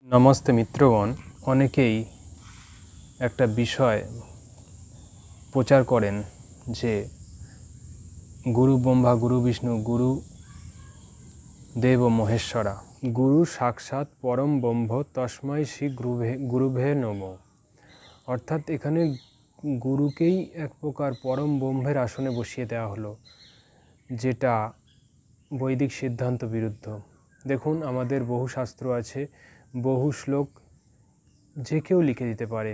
নমস্তে মিত্রগণ, অনেকেই একটা বিষয় প্রচার করেন যে গুরু ব্রহ্মা, গুরু বিষ্ণু, গুরু দেব মহেশ্বরা, গুরু সাক্ষাৎ পরম ব্রহ্ম তস্মৈ শ্রী গুরুভে নমঃ। অর্থাৎ এখানে গুরুকেই এক প্রকার পরম ব্রহ্মের আসনে বসিয়ে দেওয়া হলো, যেটা বৈদিক সিদ্ধান্ত বিরুদ্ধ। দেখুন, আমাদের বহু শাস্ত্র আছে, বহু শ্লোক যে কেউ লিখে দিতে পারে,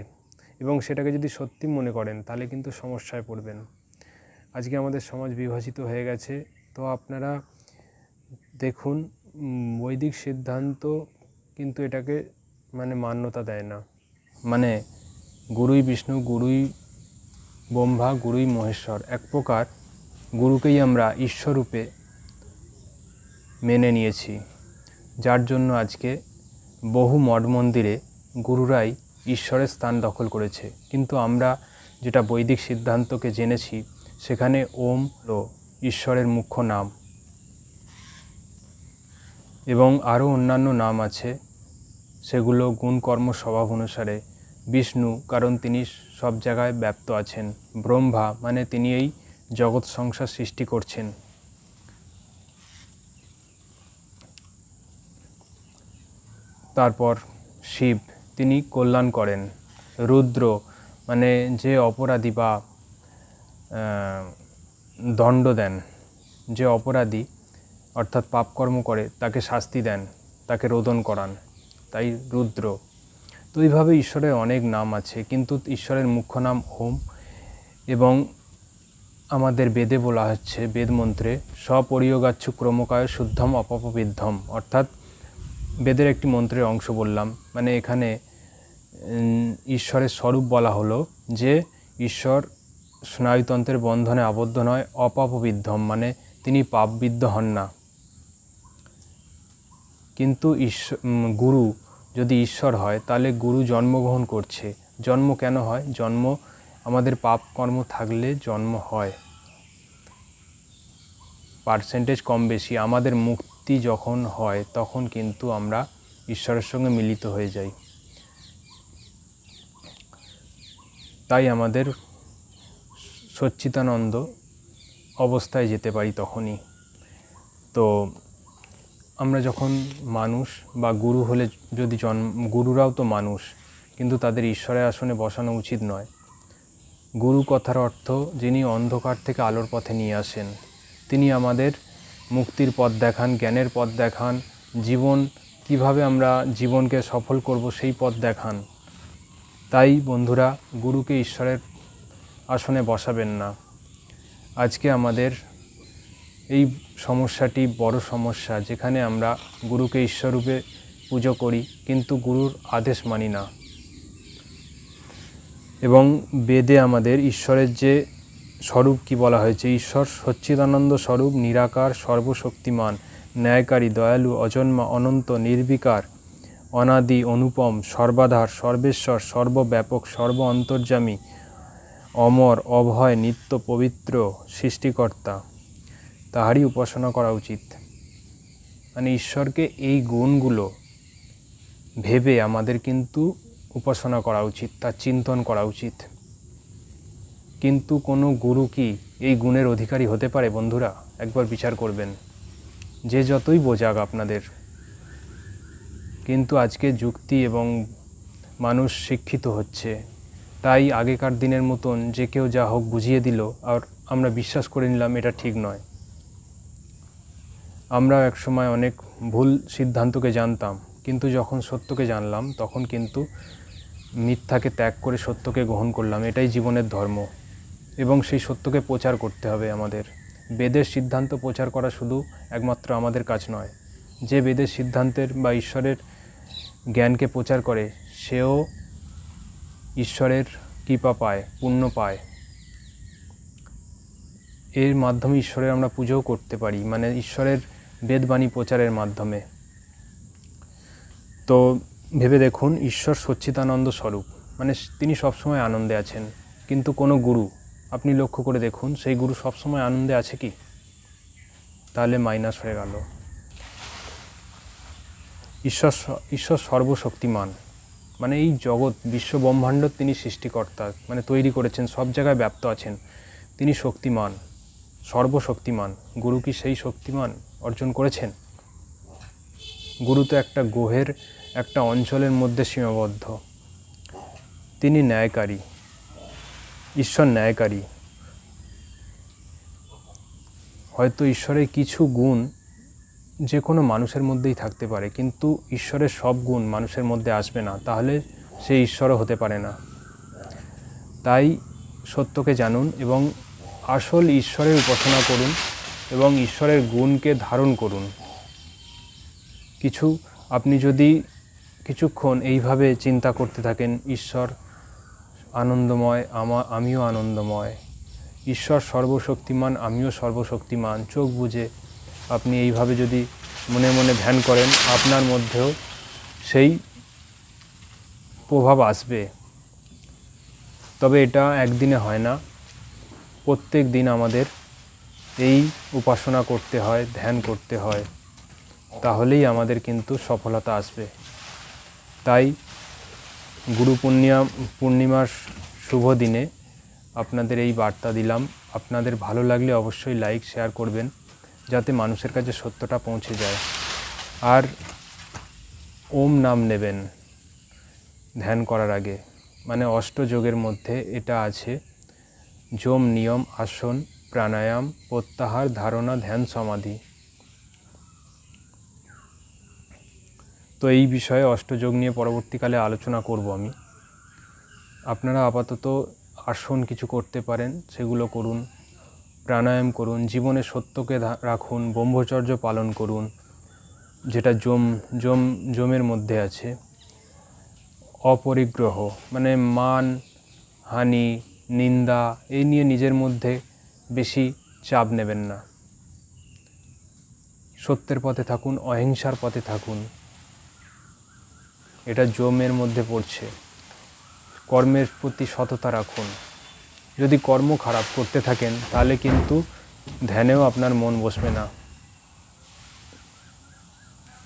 এবং সেটাকে যদি সত্যি মনে করেন তাহলে কিন্তু সমস্যায় পড়বেন। আজকে আমাদের সমাজ বিভাজিত হয়ে গেছে। তো আপনারা দেখুন, বৈদিক সিদ্ধান্ত কিন্তু এটাকে মান্যতা দেয় না। গুরুই বিষ্ণু, গুরুই ব্রহ্মা, গুরুই মহেশ্বর, এক প্রকার গুরুকেই আমরা ঈশ্বররূপে মেনে নিয়েছি, যার জন্য আজকে বহু মঠ মন্দিরে গুরুরাই ঈশ্বরের স্থান দখল করেছে। কিন্তু আমরা যেটা বৈদিক সিদ্ধান্তকে জেনেছি, সেখানে ওম হলো ঈশ্বরের মুখ্য নাম, এবং আরও অন্যান্য নাম আছে, সেগুলো গুণ কর্ম স্বভাব অনুসারে। বিষ্ণু, কারণ তিনি সব জায়গায় ব্যাপ্ত আছেন। ব্রহ্মা, তিনি এই জগৎ সংসার সৃষ্টি করছেন। তারপর শিব, তিনি কল্যাণ করেন। রুদ্র, যে অপরাধী বা দণ্ড দেন, যে অপরাধী অর্থাৎ পাপকর্ম করে তাকে শাস্তি দেন, তাকে রোদন করান, তাই রুদ্র। তো এইভাবে ঈশ্বরের অনেক নাম আছে, কিন্তু ঈশ্বরের মুখ্য নাম ওম। এবং আমাদের বেদে বলা হচ্ছে, বেদ মন্ত্রে স্বপরিয়োগাচ্ছু ক্রমকায় শুদ্ধম অপপবিদ্ধম, অর্থাৎ বেদের একটি মন্ত্রের অংশ বললাম। এখানে ঈশ্বরের স্বরূপ বলা হলো যে ঈশ্বর স্নায়ুতন্ত্রের বন্ধনে আবদ্ধ নয়, অপাপবিদ্ধম, তিনি পাপবিদ্ধ হন না। কিন্তু গুরু যদি ঈশ্বর হয়, তাহলে গুরু জন্মগ্রহণ করছে। জন্ম কেন হয়? জন্ম আমাদের পাপ কর্ম থাকলে জন্ম হয়, পার্সেন্টেজ কম বেশি। আমাদের মুক্তি যখন হয়, তখন কিন্তু আমরা ঈশ্বরের সঙ্গে মিলিত হয়ে যাই। তাই আমাদের সচ্চিদানন্দ অবস্থায় যেতে পারি তখনই। তো আমরা যখন মানুষ বা গুরু হলে, যদি গুরুরাও তো মানুষ, কিন্তু তাদের ঈশ্বরের আসনে বসানো উচিত নয়। গুরু কথার অর্থ যিনি অন্ধকার থেকে আলোর পথে নিয়ে আসেন। তিনি আমাদের মুক্তির পথ দেখান, জ্ঞানের পথ দেখান, কিভাবে আমরা জীবনকে সফল করব সেই পথ দেখান। তাই বন্ধুরা, গুরুকে ঈশ্বরের আসনে বসাবেন না। আজকে আমাদের এই সমস্যাটি বড় সমস্যা, যেখানে আমরা গুরুকে ঈশ্বররূপে পুজো করি, কিন্তু গুরুর আদেশ মানি না। এবং বেদে আমাদের ঈশ্বরের যে স্বরূপ কি বলা হয়েছে, ঈশ্বর সচ্চিদানন্দ স্বরূপ, নিরাকার, সর্বশক্তিমান, ন্যায়কারী, দয়ালু, অজন্মা, অনন্ত, নির্বিকার, অনাদি, অনুপম, সর্বাধার, সর্বেশ্বর, সর্বব্যাপক, সর্ব অন্তর্যামী, অমর, অভয়, নিত্য, পবিত্র সৃষ্টিকর্তা। তাহারই উপাসনা করা উচিত। ঈশ্বরকে এই গুণগুলো ভেবে আমাদের কিন্তু উপাসনা করা উচিত, তার চিন্তন করা উচিত। কিন্তু কোনো গুরু কি এই গুণের অধিকারী হতে পারে? বন্ধুরা, একবার বিচার করবেন। যে যতই বোঝাক আপনাদের, কিন্তু আজকে যুক্তি এবং মানুষ শিক্ষিত হচ্ছে, তাই আগেকার দিনের মতন যে কেউ যা হোক বুঝিয়ে দিল আর আমরা বিশ্বাস করে নিলাম, এটা ঠিক নয়। আমরা একসময় অনেক ভুল সিদ্ধান্তকে জানতাম, কিন্তু যখন সত্যকে জানলাম, তখন কিন্তু মিথ্যাকে ত্যাগ করে সত্যকে গ্রহণ করলাম। এটাই জীবনের ধর্ম, এবং সেই সত্যকে প্রচার করতে হবে আমাদের। বেদের সিদ্ধান্ত প্রচার করা শুধু একমাত্র আমাদের কাজ নয়। যে বেদের সিদ্ধান্তের বা ঈশ্বরের জ্ঞানকে প্রচার করে, সেও ঈশ্বরের কৃপা পায়, পুণ্য পায়। এর মাধ্যমে ঈশ্বরের আমরা পুজোও করতে পারি, ঈশ্বরের বেদবাণী প্রচারের মাধ্যমে। তো ভেবে দেখুন, ঈশ্বর সচ্চিদানন্দ স্বরূপ, তিনি সবসময় আনন্দে আছেন। কিন্তু কোনো গুরু, আপনি লক্ষ্য করে দেখুন, সেই গুরু সবসময় আনন্দে আছে কি? তাহলে মাইনাস হয়ে গেল। ঈশ্বর সর্বশক্তিমান, মানে এই জগৎ বিশ্ব ব্রহ্মাণ্ড তিনি সৃষ্টিকর্তা, মানে তৈরি করেছেন, সব জায়গায় ব্যাপ্ত আছেন, তিনি শক্তিমান, সর্বশক্তিমান। গুরু কি সেই শক্তিমান অর্জন করেছেন? গুরু তো একটা গ্রহের একটা অঞ্চলের মধ্যে সীমাবদ্ধ। তিনি ন্যায়কারী, ঈশ্বর ন্যায়কারী। হয়তো ঈশ্বরের কিছু গুণ যে কোনো মানুষের মধ্যেই থাকতে পারে, কিন্তু ঈশ্বরের সব গুণ মানুষের মধ্যে আসবে না, তাহলে সে ঈশ্বরও হতে পারে না। তাই সত্যকে জানুন এবং আসল ঈশ্বরের উপাসনা করুন এবং ঈশ্বরের গুণকে ধারণ করুন। আপনি যদি কিছুক্ষণ এইভাবে চিন্তা করতে থাকেন, ঈশ্বর আনন্দময়, আমিও আনন্দময়, ঈশ্বর সর্বশক্তিমান, আমিও সর্বশক্তিমান, চোখ বুজে আপনি এইভাবে যদি মনে মনে ধ্যান করেন, আপনার মধ্যেও সেই প্রভাব আসবে। তবে এটা একদিনে হয় না, প্রত্যেক দিন আমাদের এই উপাসনা করতে হয়, ধ্যান করতে হয়, তাহলেই আমাদের কিন্তু সফলতা আসবে। তাই গুরু পূর্ণিমার শুভ দিনে আপনাদের এই বার্তা দিলাম। আপনাদের ভালো লাগলে অবশ্যই লাইক শেয়ার করবেন, যাতে মানুষের কাছে সত্যটা পৌঁছে যায়। আর ওম নাম নেবেন ধ্যান করার আগে, মানে অষ্টযোগের মধ্যে এটা আছে: যম, নিয়ম, আসন, প্রাণায়াম, প্রত্যাহার, ধারণা, ধ্যান, সমাধি। তো এই বিষয়ে অষ্টযোগ নিয়ে পরবর্তীকালে আলোচনা করব আমি। আপনারা আপাতত আসন কিছু করতে পারেন, সেগুলো করুন, প্রাণায়াম করুন, জীবনে সত্যকে রাখুন, ব্রহ্মচর্য পালন করুন, যেটা যমের মধ্যে আছে। অপরিগ্রহ মানে মান হানি, নিন্দা, এই নিয়ে নিজের মধ্যে বেশি চাপ নেবেন না। সত্যের পথে থাকুন, অহিংসার পথে থাকুন, এটা যমের মধ্যে পড়ছে। কর্মের প্রতি সততা রাখুন। যদি কর্ম খারাপ করতে থাকেন তাহলে কিন্তু ধ্যানেও আপনার মন বসবে না,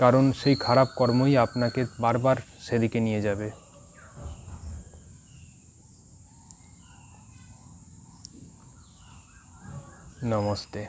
কারণ সেই খারাপ কর্মই আপনাকে বারবার সেদিকে নিয়ে যাবে। নমস্তে।